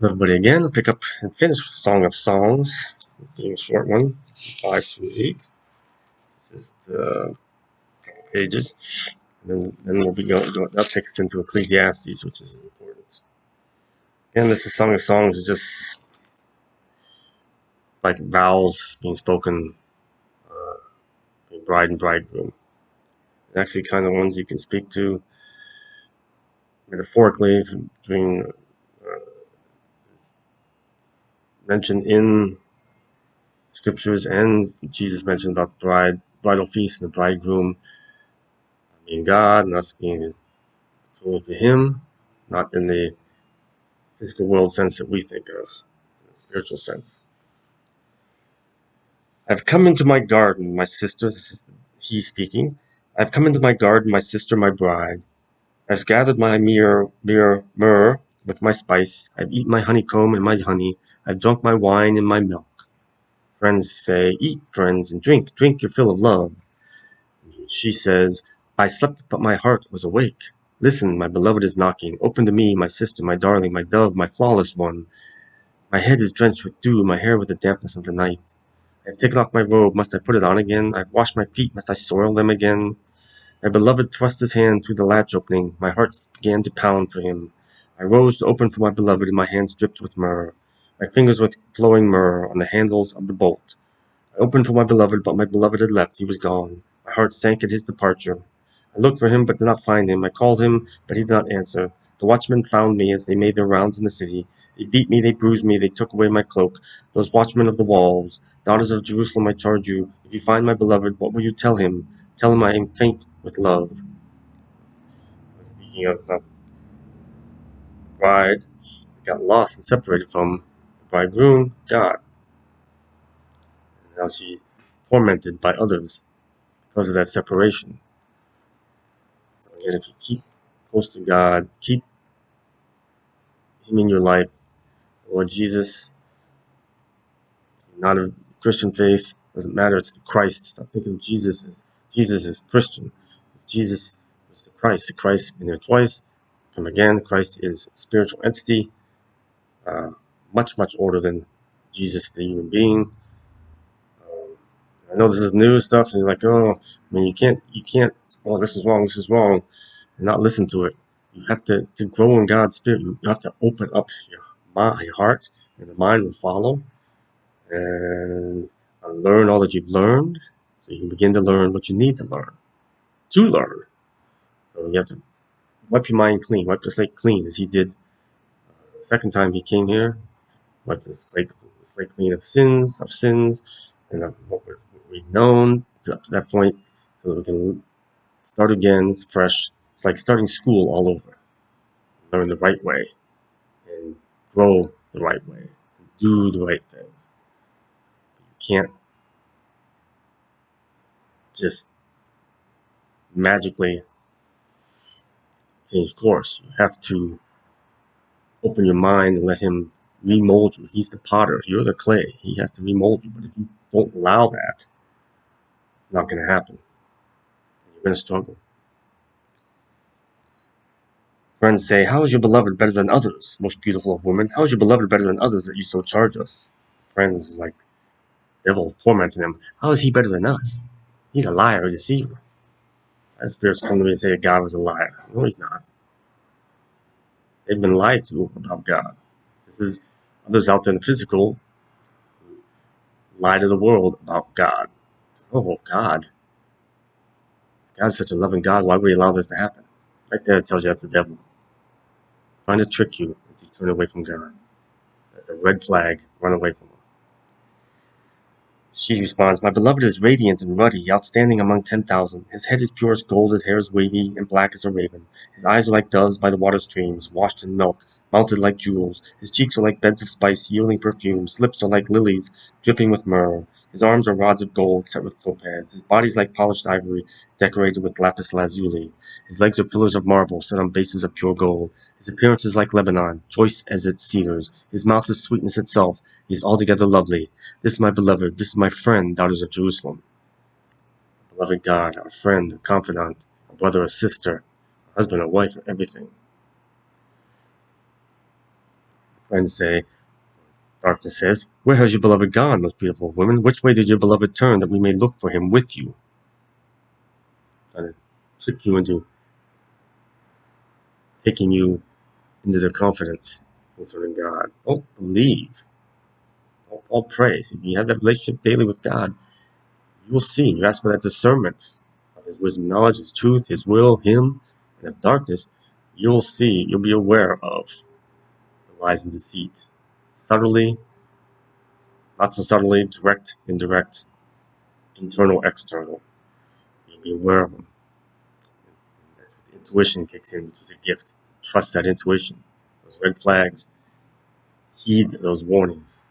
Everybody again, we'll pick up and finish with Song of Songs, being a short one, 5 through 8, just a couple pages. And then we'll be going, that takes us into Ecclesiastes, which is important. And this is Song of Songs, is just like vows being spoken, bride and bridegroom. And actually, kind of ones you can speak to metaphorically, between mentioned in scriptures, and Jesus mentioned about bridal feast and the bridegroom being God, and us being betrothed to Him, not in the physical world sense that we think of, in the spiritual sense. I've come into my garden, my sister, this is he speaking. I've come into my garden, my sister, my bride. I've gathered my myrrh with my spice. I've eaten my honeycomb and my honey. I've drunk my wine and my milk. Friends say, eat, friends, and drink your fill of love. She says, I slept, but my heart was awake. Listen, my beloved is knocking. Open to me, my sister, my darling, my dove, my flawless one. My head is drenched with dew, my hair with the dampness of the night. I have taken off my robe, must I put it on again? I have washed my feet, must I soil them again? My beloved thrust his hand through the latch opening. My heart began to pound for him. I rose to open for my beloved, and my hands dripped with myrrh. My fingers with flowing myrrh on the handles of the bolt. I opened for my beloved, but my beloved had left. He was gone. My heart sank at his departure. I looked for him, but did not find him. I called him, but he did not answer. The watchmen found me as they made their rounds in the city. They beat me, they bruised me, they took away my cloak. Those watchmen of the walls, daughters of Jerusalem, I charge you, if you find my beloved, what will you tell him? Tell him I am faint with love. Speaking of bride, got lost and separated from the bridegroom, God. And now she's tormented by others because of that separation. So again, if you keep close to God, keep Him in your life, Lord Jesus, not a Christian faith, doesn't matter, it's the Christ. Stop thinking of Jesus is Christian. It's Jesus, it's the Christ. The Christ been there twice, come again. Christ is a spiritual entity, uh, much older than Jesus, the human being. I know this is new stuff, and you're like, oh, I mean, you can't, oh, this is wrong, and not listen to it. You have to grow in God's Spirit. You have to open up your mind, your heart, and the mind will follow, and learn all that you've learned, so you can begin to learn what you need to learn. So you have to wipe your mind clean, wipe the slate clean, as He did the second time He came here. Wipe the slate clean of sins, and of what we've known up to that point, so that we can start again fresh. It's like starting school all over. Learn the right way and grow the right way. And do the right things. You can't just magically change course. You have to open your mind and let Him remold you. He's the potter. You're the clay. He has to remold you. But if you don't allow that, it's not going to happen. You're going to struggle. Friends say, how is your beloved better than others, most beautiful of women? How is your beloved better than others that you so charge us? Friends was like, devil tormenting him. How is he better than us? He's a liar, a deceiver. Our spirits come to me and say that God was a liar. No, He's not. They've been lied to about God. This is others out there in the physical lie to the world about God. Oh, God. God's such a loving God. Why would He allow this to happen? Right there, it tells you that's the devil trying to trick you into turning away from God. That's a red flag. Run away from Him. She responds, my beloved is radiant and ruddy, outstanding among 10,000. His head is pure as gold, his hair is wavy and black as a raven. His eyes are like doves by the water streams, washed in milk, mounted like jewels. His cheeks are like beds of spice, yielding perfume. His lips are like lilies, dripping with myrrh. His arms are rods of gold, set with topaz. His body is like polished ivory, decorated with lapis lazuli. His legs are pillars of marble, set on bases of pure gold. His appearance is like Lebanon, choice as its cedars. His mouth is sweetness itself. He is altogether lovely. This is my beloved, this is my friend, daughters of Jerusalem. Beloved God, our friend, a confidant, a brother, a sister, a husband, a wife, everything. Friends say, Darkness says, "Where has your beloved gone, most beautiful woman? Which way did your beloved turn that we may look for him with you?" Trying to trick you into taking you into their confidence concerning God. Don't believe. Don't fall prey. If you have that relationship daily with God, you will see. You ask for that discernment of His wisdom, knowledge, His truth, His will, Him, and of darkness. You'll see. You'll be aware of the lies and deceit. Subtly, not so subtly, direct, indirect, internal, external. You'll be aware of them. Intuition kicks in, which is a gift. Trust that intuition. Those red flags. Heed those warnings.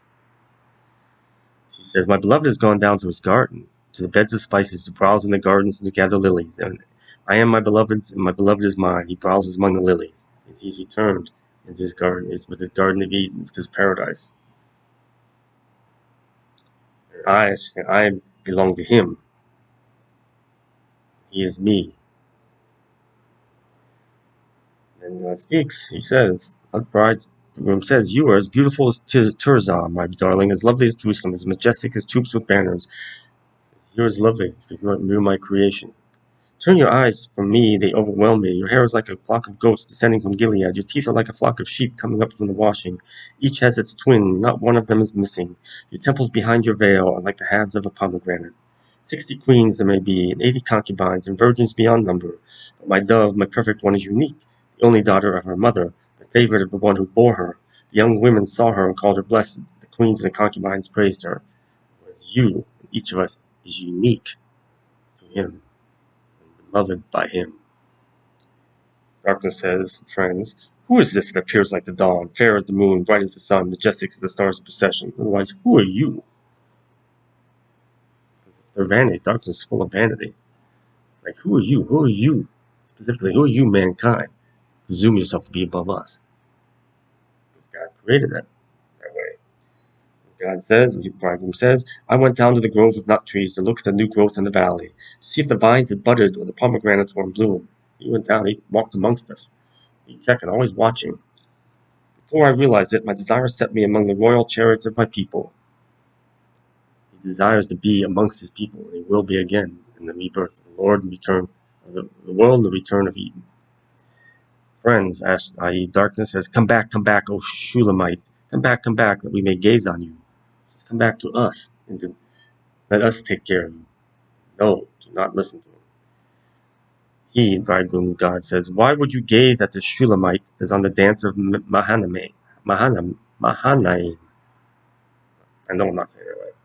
She says, "My beloved has gone down to his garden, to the beds of spices, to browse in the gardens and to gather lilies. And I am my beloved's, and my beloved is mine. He browses among the lilies. As he's returned into his garden, with his garden of Eden, with his paradise. And I belong to him. He is me." And God speaks. He says, "The bridegroom says, you are as beautiful as Tirzah, my darling, as lovely as Jerusalem, as majestic as troops with banners. You're as lovely, you're my creation. Turn your eyes from me, they overwhelm me. Your hair is like a flock of goats descending from Gilead. Your teeth are like a flock of sheep coming up from the washing. Each has its twin, not one of them is missing. Your temples behind your veil are like the halves of a pomegranate. 60 queens there may be, and 80 concubines, and virgins beyond number. But my dove, my perfect one, is unique, the only daughter of her mother, the favorite of the one who bore her. The young women saw her and called her blessed. The queens and the concubines praised her. Whereas you, each of us, is unique to him, and beloved by him." Darkness says, "Friends, who is this that appears like the dawn, fair as the moon, bright as the sun, majestic as the stars of procession? Otherwise, who are you?" It's their vanity. Darkness is full of vanity. It's like, who are you? Who are you? Specifically, who are you, mankind? Presume yourself to be above us. Because God created it that way. God says, the bridegroom says, "I went down to the grove of nut trees to look at the new growth in the valley, to see if the vines had budded or the pomegranates were in bloom." He went down, he walked amongst us. He checking, always watching. Before I realized it, my desire set me among the royal chariots of my people. He desires to be amongst his people, and he will be again in the rebirth of the Lord and return of the world and the return of Eden. Friends, i.e. darkness, says, come back, O Shulamite. Come back, that we may gaze on you." Just come back to us, and to let us take care of you. No, do not listen to him. He, bridegroom God, says, "Why would you gaze at the Shulamite as on the dance of Mahanaim?" I know I'm not saying that right.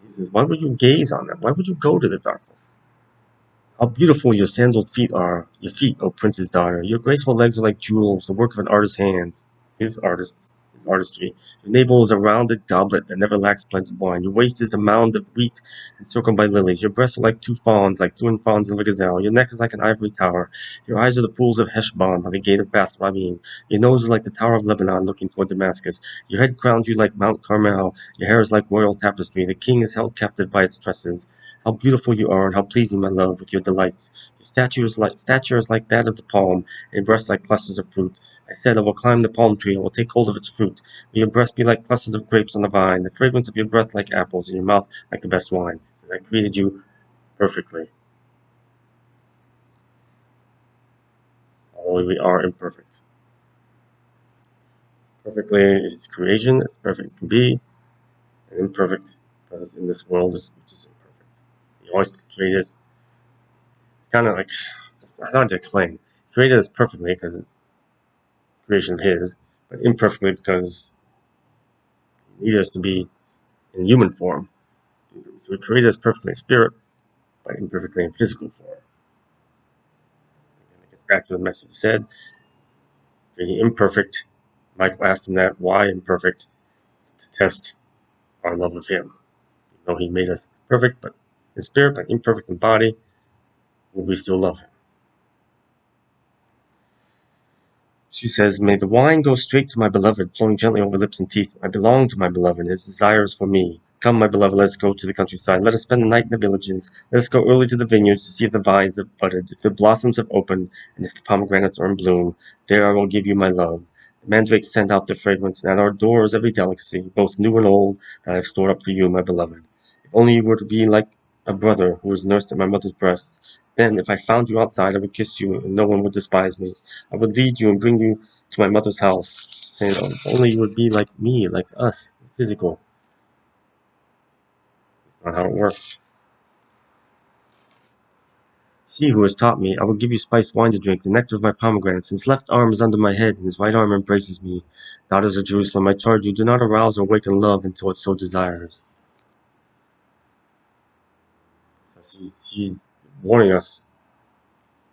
He says, "Why would you gaze on them? Why would you go to the darkness? How beautiful your sandaled feet are, your feet, O prince's daughter. Your graceful legs are like jewels, the work of an artist's hands." His artistry. Your navel is a rounded goblet that never lacks plenty of wine. Your waist is a mound of wheat encircled by lilies. Your breasts are like two fawns, like twin fawns of a gazelle. Your neck is like an ivory tower. Your eyes are the pools of Heshbon by the gate of Bath Rabim. Your nose is like the tower of Lebanon looking toward Damascus. Your head crowns you like Mount Carmel. Your hair is like royal tapestry. The king is held captive by its tresses. How beautiful you are, and how pleasing, my love, with your delights. Your stature is like that of the palm, and your breasts like clusters of fruit. I said, I will climb the palm tree, I will take hold of its fruit. May your breast be like clusters of grapes on the vine, the fragrance of your breath like apples, and your mouth like the best wine, since I created you perfectly. Although we are imperfect. Perfectly is creation, as perfect as can be, and imperfect, because it's in this world which is imperfect. He always created us. It's kind of like, it's hard to explain. He created us perfectly because it's creation of his, but imperfectly because he needed us to be in human form. So he created us perfectly in spirit, but imperfectly in physical form. And it gets back to the message he said, being imperfect. Michael asked him that, why imperfect? It's to test our love of him. You know, he made us perfect, but in spirit, but imperfect in body, will we still love him? She says, "May the wine go straight to my beloved, flowing gently over lips and teeth. I belong to my beloved, his desire is for me. Come, my beloved, let us go to the countryside. Let us spend the night in the villages. Let us go early to the vineyards to see if the vines have budded, if the blossoms have opened, and if the pomegranates are in bloom. There I will give you my love. The mandrakes send out their fragrance, and at our doors every delicacy, both new and old, that I have stored up for you, my beloved. If only you were to be like a brother who was nursed at my mother's breasts, then, if I found you outside, I would kiss you, and no one would despise me. I would lead you and bring you to my mother's house, saying, oh, if only you would be like me, like us, physical. That's not how it works. He who has taught me, I will give you spiced wine to drink, the nectar of my pomegranates. His left arm is under my head, and his right arm embraces me. Daughters of Jerusalem, I charge you, do not arouse or awaken love until it so desires. So she's warning us,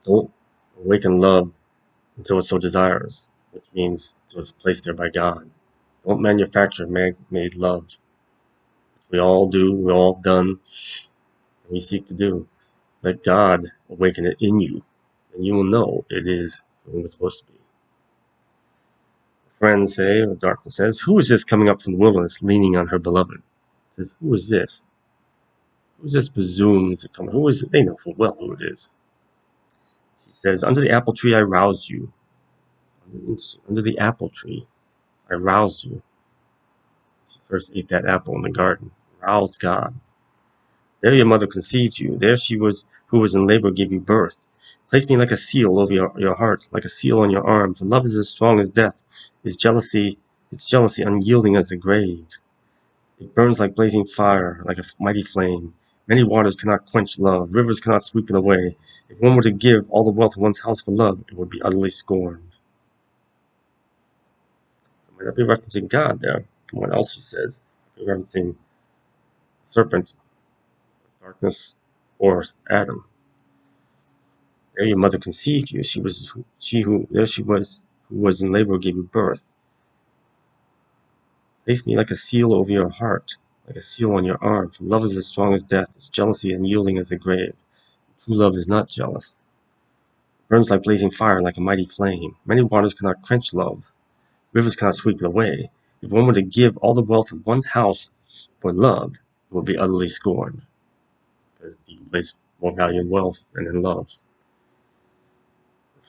don't awaken love until it so desires, which means until it's placed there by God. Don't manufacture man-made love. We all do, we all have done, and we seek to do. Let God awaken it in you, and you will know it is who it's supposed to be. Friends say, or darkness says, who is this coming up from the wilderness, leaning on her beloved? It says, who is this? Who is this presumes to come? Who is it? They know full well who it is. She says, under the apple tree I roused you. Under the apple tree I roused you. She first ate that apple in the garden. Roused God. There your mother conceived you. There she was who was in labor gave you birth. Place me like a seal over your heart, like a seal on your arm, for love is as strong as death, its jealousy unyielding as the grave. It burns like blazing fire, like a mighty flame. Many waters cannot quench love, rivers cannot sweep it away. If one were to give all the wealth of one's house for love, it would be utterly scorned. So might not be referencing God there, from what else she says. Might be referencing serpent, darkness, or Adam. There your mother conceived you. She was who was in labor gave you birth. Place me like a seal over your heart, like a seal on your arm. For love is as strong as death, its jealousy unyielding as the grave. True love is not jealous. It burns like blazing fire, like a mighty flame. Many waters cannot quench love. Rivers cannot sweep it away. If one were to give all the wealth of one's house for love, it would be utterly scorned. Because people place more value in wealth than in love.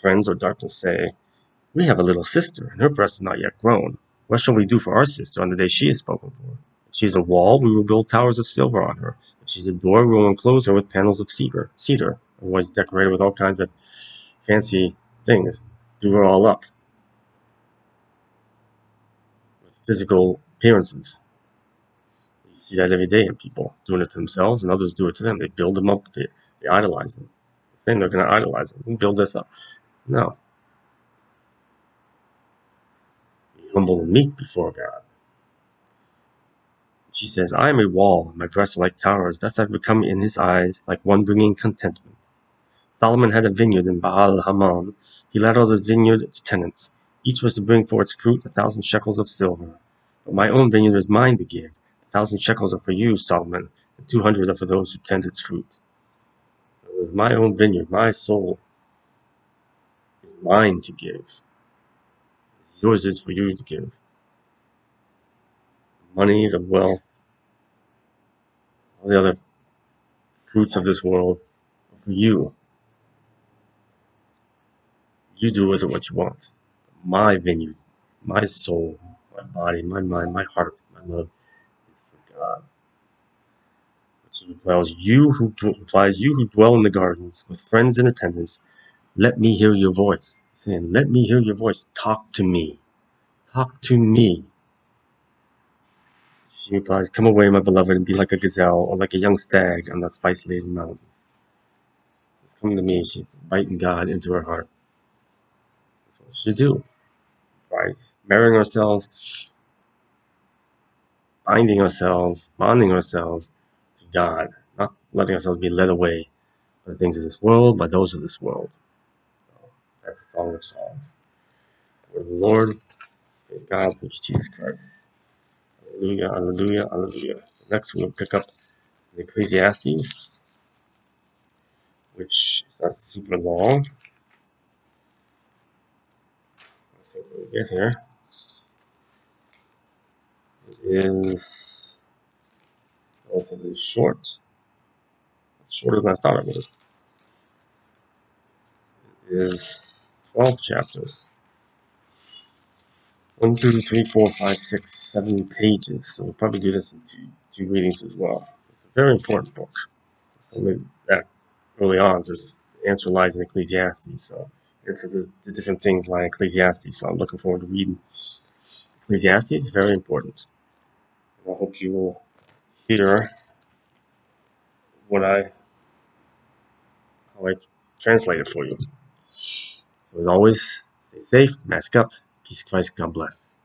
Friends or darkness say, we have a little sister, and her breast is not yet grown. What shall we do for our sister on the day she is spoken for? If she is a wall, we will build towers of silver on her. If she is a door, we will enclose her with panels of cedar, otherwise decorated with all kinds of fancy things. Do her all up with physical appearances. You see that every day in people doing it to themselves, and others do it to them. They build them up, they idolize them. They're saying they're going to idolize them and build this up. No. Be humble and meek before God. She says, I am a wall, and my breasts are like towers. Thus I have become in his eyes like one bringing contentment. Solomon had a vineyard in Baal Hamon. He let out his vineyard its tenants. Each was to bring for its fruit 1,000 shekels of silver. But my own vineyard is mine to give. 1,000 shekels are for you, Solomon, and 200 are for those who tend its fruit. It was my own vineyard. My soul is mine to give. Yours is for you to give. Money, the wealth, all the other fruits of this world are for you. You do with it what you want. My vineyard, my soul, my body, my mind, my heart, my love is for God. Which implies you who dwell in the gardens with friends in attendance, let me hear your voice. Saying, let me hear your voice. Talk to me. Talk to me. She replies, come away, my beloved, and be like a gazelle or like a young stag on the spice-laden mountains. She's come to me. She's inviting God into her heart. That's what we should do. Right? Marrying ourselves, binding ourselves, bonding ourselves to God, not letting ourselves be led away by the things of this world, by those of this world. So that's the Song of Songs. Word of the Lord, praise God, praise Jesus Christ. Hallelujah, hallelujah, hallelujah. So next we'll pick up the Ecclesiastes, which is not super long. I think when we get here, it is relatively short. Shorter than I thought it was. It is 12 chapters. 1, 2, 3, 4, 5, 6, 7 pages. So we'll probably do this in two readings as well. It's a very important book. That early on says the answer lies in Ecclesiastes. So it's the different things lie in Ecclesiastes. So I'm looking forward to reading Ecclesiastes. Very important. And I hope you will hear how I translate it for you. So as always, stay safe, mask up, peace of Christ, God bless.